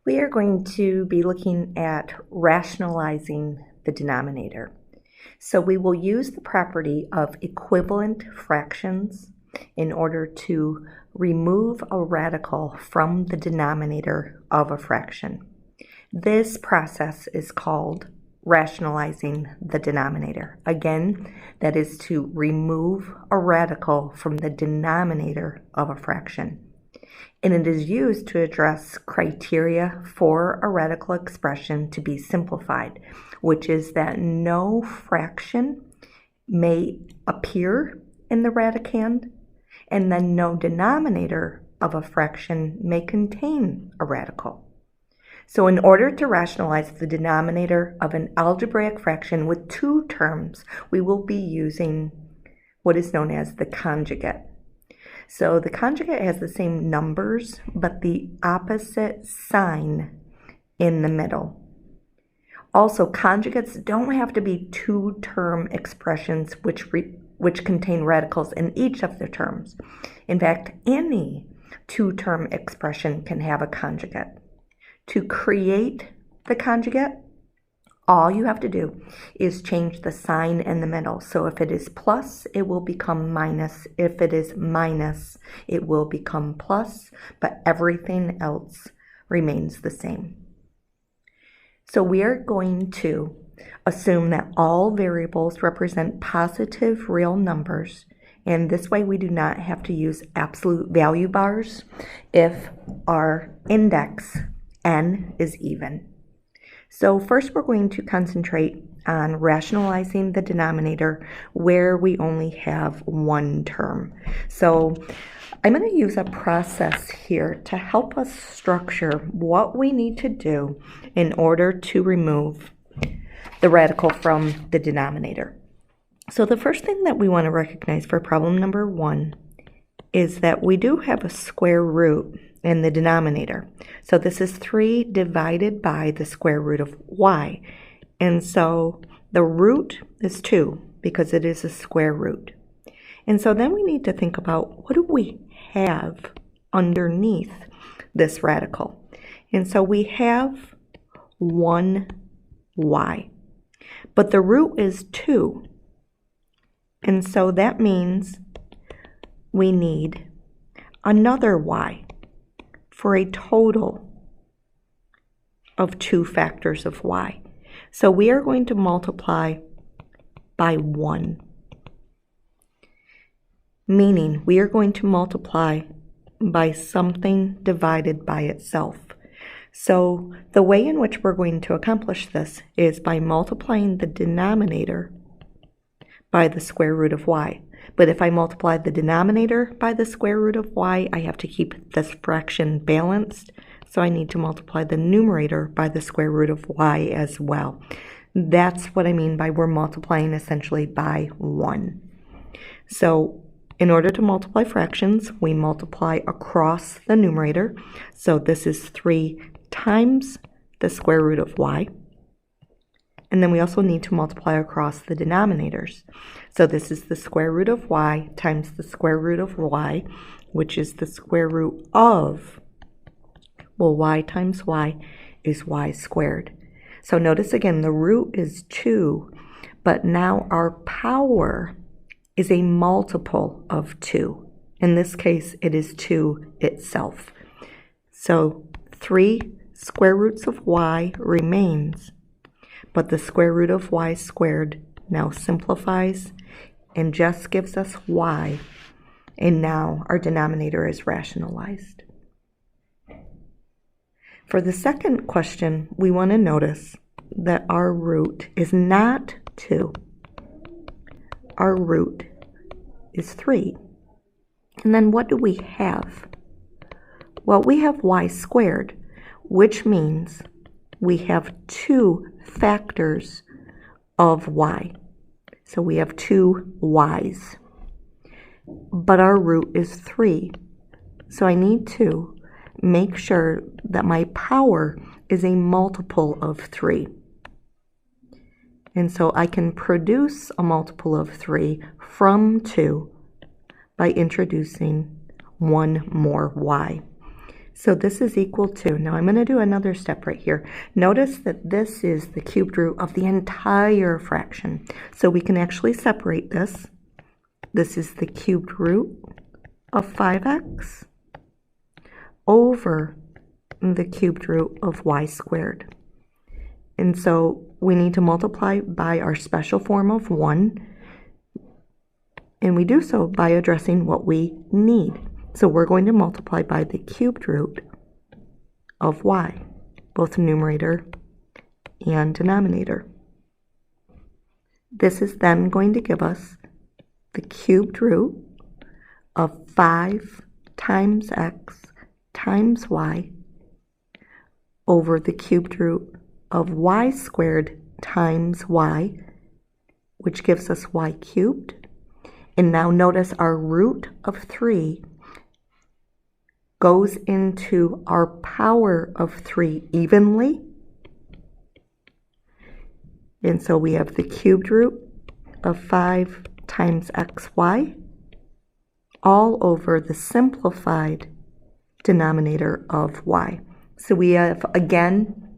We are going to be looking at rationalizing the denominator. So we will use the property of equivalent fractions in order to remove a radical from the denominator of a fraction. This process is called rationalizing the denominator. Again, that is to remove a radical from the denominator of a fraction. And it is used to address criteria for a radical expression to be simplified, which is that no fraction may appear in the radicand, and then no denominator of a fraction may contain a radical. So in order to rationalize the denominator of an algebraic fraction with two terms, we will be using what is known as the conjugate. So the conjugate has the same numbers, but the opposite sign in the middle. Also, conjugates don't have to be two-term expressions which contain radicals in each of the terms. In fact, any two-term expression can have a conjugate. To create the conjugate, all you have to do is change the sign in the middle. So if it is plus, it will become minus. If it is minus, it will become plus, but everything else remains the same. So we are going to assume that all variables represent positive real numbers, and this way we do not have to use absolute value bars if our index n is even. So first we're going to concentrate on rationalizing the denominator where we only have one term. So I'm going to use a process here to help us structure what we need to do in order to remove the radical from the denominator. So the first thing that we want to recognize for problem number 1 is that we do have a square root in the denominator. So this is 3 divided by the square root of y. And so the root is 2 because it is a square root. And so then we need to think about what do we have underneath this radical. And so we have 1y. But the root is 2. And so that means we need another y for a total of 2 factors of y. So we are going to multiply by 1, meaning we are going to multiply by something divided by itself. So the way in which we're going to accomplish this is by multiplying the denominator by the square root of y. But if I multiply the denominator by the square root of y, I have to keep this fraction balanced. So I need to multiply the numerator by the square root of y as well. That's what I mean by we're multiplying essentially by 1. So in order to multiply fractions, we multiply across the numerator. So this is 3 times the square root of y. And then we also need to multiply across the denominators. So this is the square root of y times the square root of y, which is the square root of, well, y times y is y squared. So notice again, the root is 2, but now our power is a multiple of 2. In this case, it is 2 itself. So 3 square roots of y remains, but the square root of y squared now simplifies and just gives us y, and now our denominator is rationalized. For the second question, we want to notice that our root is not 2. Our root is 3. And then what do we have? Well, we have y squared, which means we have 2 factors of y. So we have 2 y's. But our root is 3. So I need to make sure that my power is a multiple of 3. And so I can produce a multiple of 3 from 2 by introducing one more y. So this is equal to, now I'm going to do another step right here. Notice that this is the cubed root of the entire fraction. So we can actually separate this. This is the cubed root of 5x over the cubed root of y squared. And so we need to multiply by our special form of 1. And we do so by addressing what we need. So we're going to multiply by the cubed root of y, both numerator and denominator. This is then going to give us the cubed root of 5 times x times y over the cubed root of y squared times y, which gives us y cubed. And now notice our root of 3 goes into our power of 3 evenly. And so we have the cubed root of 5 times xy all over the simplified denominator of y. So we have again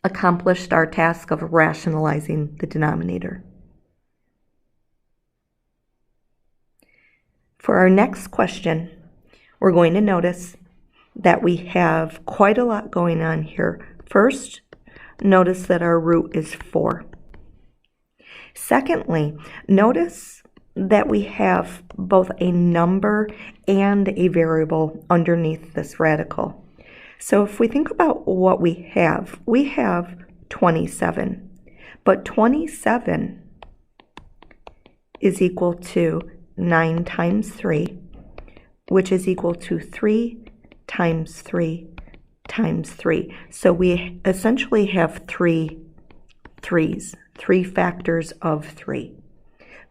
accomplished our task of rationalizing the denominator. For our next question, we're going to notice that we have quite a lot going on here. First, notice that our root is 4. Secondly, notice that we have both a number and a variable underneath this radical. So if we think about what we have 27, but 27 is equal to 9 times 3, which is equal to 3 times 3 times 3. So we essentially have 3 factors of 3.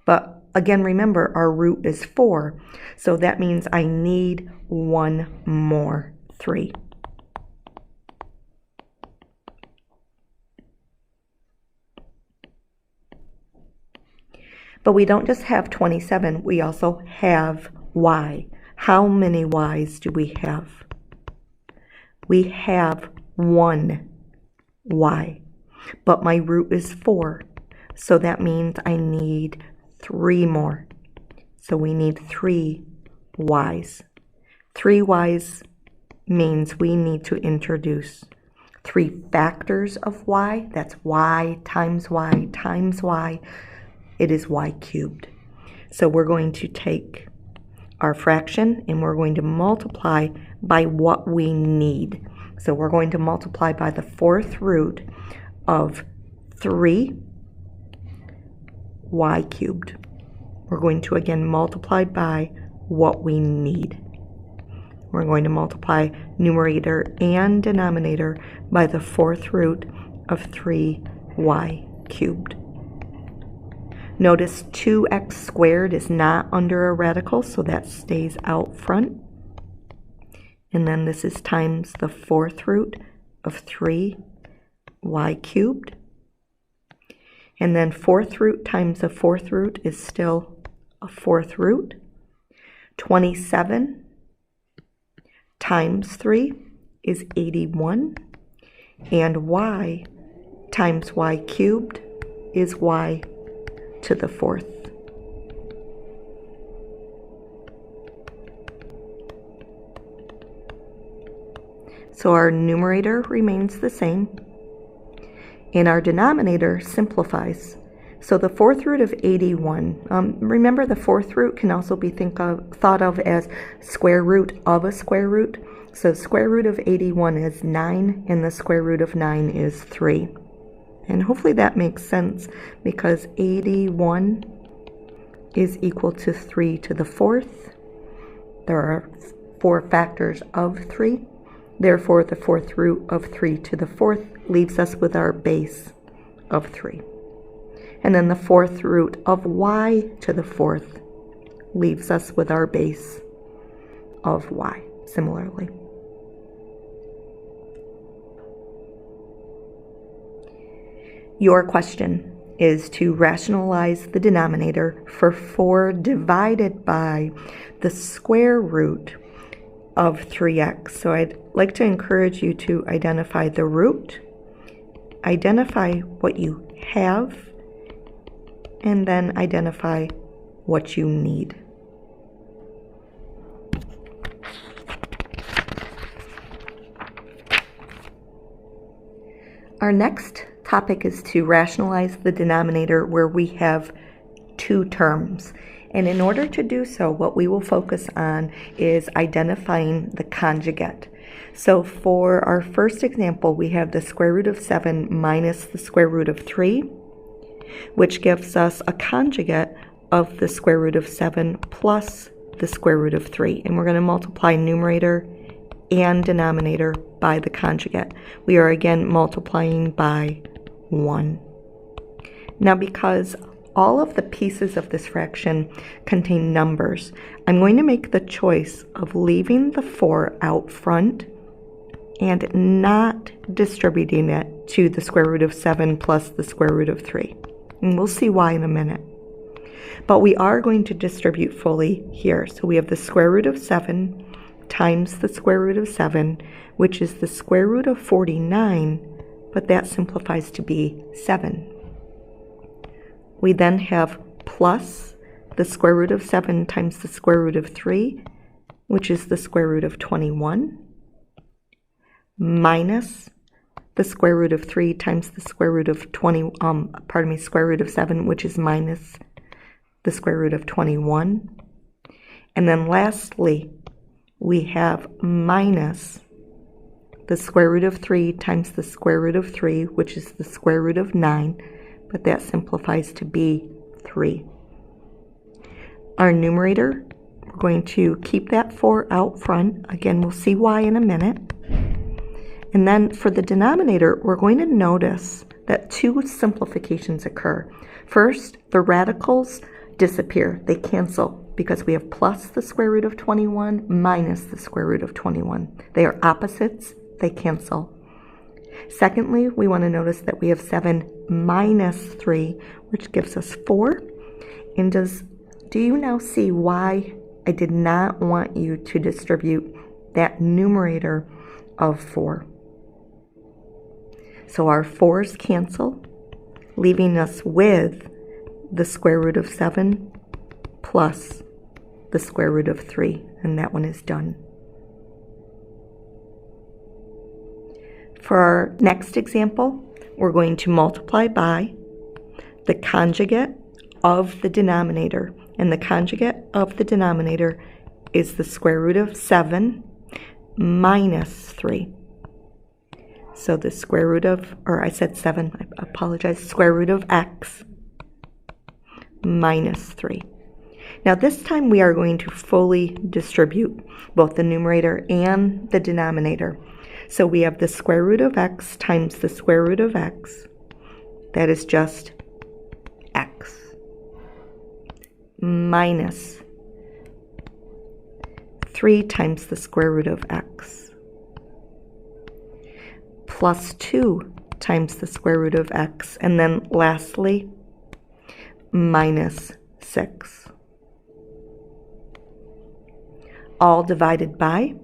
But again, remember, our root is 4, so that means I need one more 3. But we don't just have 27, we also have y. How many y's do we have? We have 1 y, but my root is 4, so that means I need 3 more. So we need 3 y's. 3 y's means we need to introduce 3 factors of y. That's y times y times y. It is y cubed. So we're going to take our fraction and we're going to multiply by what we need. So we're going to multiply by the 4th root of 3 y cubed. We're going to again multiply by what we need. We're going to multiply numerator and denominator by the 4th root of 3y cubed. Notice 2x squared is not under a radical, so that stays out front. And then this is times the 4th root of 3y cubed. And then 4th root times the 4th root is still a 4th root. 27 times 3 is 81. And y times y cubed is y to the 4th. So our numerator remains the same, and our denominator simplifies. So the 4th root of 81, remember the 4th root can also be thought of as square root of a square root. So square root of 81 is 9, and the square root of 9 is 3. And hopefully that makes sense, because 81 is equal to 3 to the 4th. There are 4 factors of 3. Therefore, the 4th root of 3 to the 4th leaves us with our base of 3. And then the 4th root of y to the 4th leaves us with our base of y, similarly. Your question is to rationalize the denominator for 4 divided by the square root of 3x. So I'd like to encourage you to identify the root, identify what you have, and then identify what you need. Our next topic is to rationalize the denominator where we have two terms. And in order to do so, what we will focus on is identifying the conjugate. So for our first example, we have the square root of 7 minus the square root of 3, which gives us a conjugate of the square root of 7 plus the square root of 3. And we're going to multiply numerator and denominator by the conjugate. We are again multiplying by 1. Now, because all of the pieces of this fraction contain numbers, I'm going to make the choice of leaving the 4 out front and not distributing it to the square root of 7 plus the square root of 3. And we'll see why in a minute. But we are going to distribute fully here. So we have the square root of 7 times the square root of 7, which is the square root of 49, but that simplifies to be 7. We then have plus the square root of 7 times the square root of 3, which is the square root of 21, minus the square root of 3 times the square root of square root of 7, which is minus the square root of 21. And then lastly, we have minus the square root of 3 times the square root of 3, which is the square root of 9, but that simplifies to be 3. Our numerator, we're going to keep that 4 out front. Again, we'll see why in a minute. And then for the denominator, we're going to notice that two simplifications occur. First, the radicals disappear. They cancel because we have plus the square root of 21 minus the square root of 21. They are opposites. They cancel. Secondly, we want to notice that we have 7 minus 3, which gives us 4. And do you now see why I did not want you to distribute that numerator of 4? So our 4's cancel, leaving us with the square root of 7 plus the square root of 3, and that one is done. For our next example, we're going to multiply by the conjugate of the denominator, and the conjugate of the denominator is the square root of 7 minus 3. So the square root of, or I said 7, I apologize, square root of x minus 3. Now this time we are going to fully distribute both the numerator and the denominator. So we have the square root of x times the square root of x. That is just x minus 3 times the square root of x plus 2 times the square root of x, and then lastly minus 6. All divided by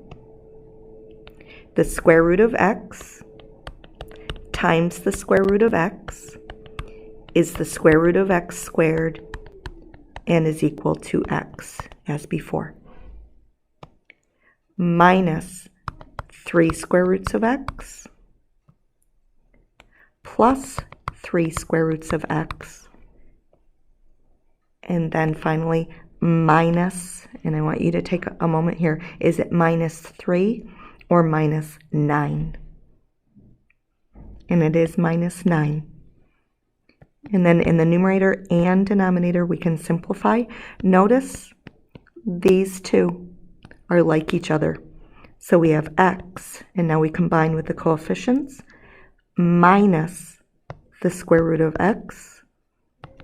the square root of x times the square root of x is the square root of x squared and is equal to x as before. Minus 3 square roots of x plus 3 square roots of x. And then finally minus, and I want you to take a moment here, is it minus 3 or minus 9? And it is minus 9. And then in the numerator and denominator we can simplify. Notice these two are like each other. So we have x, and now we combine with the coefficients, minus the square root of x,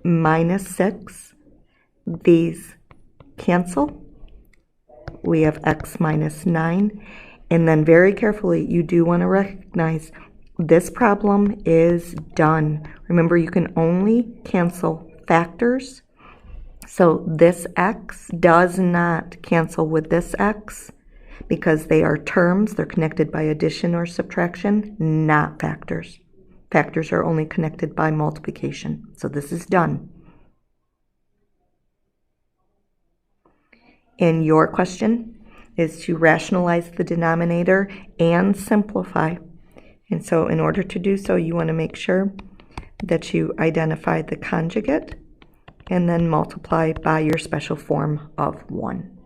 minus 6. These cancel. We have x minus 9. And then very carefully, you do want to recognize this problem is done. Remember, you can only cancel factors. So this x does not cancel with this x. because they are terms. They're connected by addition or subtraction, not factors. Factors are only connected by multiplication. So this is done. And your question is to rationalize the denominator and simplify. And so in order to do so, you want to make sure that you identify the conjugate and then multiply by your special form of 1.